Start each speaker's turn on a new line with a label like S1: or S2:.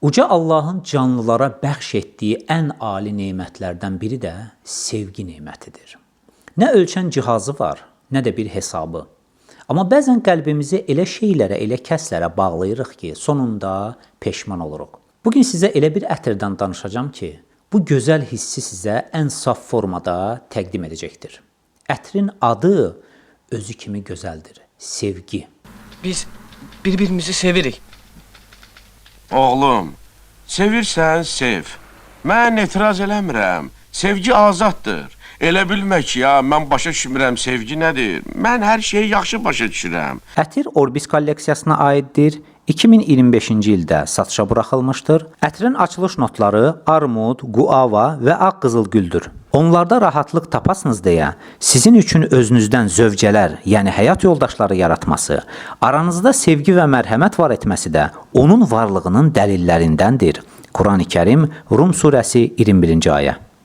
S1: Uca Allahın canlılara bəxş etdiyi ən ali nemətlərdən biri də sevgi nemətidir. Nə ölçən cihazı var, nə də bir hesabı. Amma bəzən qəlbimizi elə şeylərə, elə kəslərə bağlayırıq ki, sonunda peşman oluruq. Bugün sizə elə bir ətirdən danışacağım ki, bu gözəl hissi sizə ən saf formada təqdim edəcəkdir. Ətrin adı özü kimi gözəldir. Sevgi.
S2: Biz bir-birimizi sevirik.
S3: Oğlum, sevirsən, sev. Mən etiraz eləmirəm. Sevgi azaddır. Elə bilmə ki, ya, mən başa düşmürəm sevgi nədir. Mən hər şeyi yaxşı başa düşürəm.
S1: Ətir Orbis kolleksiyasına aiddir. 2025-ci ildə satışa buraxılmışdır. Ətrin açılış notları armud, guava və ağ qızılgüldür. Onlarda rahatlıq tapasınız deyə sizin üçün özünüzdən zövcələr, yəni həyat yoldaşları yaratması, aranızda sevgi və mərhəmət var etməsi də onun varlığının dəlillərindəndir. Quran-ı Kərim, Rum surəsi 21-ci ayə.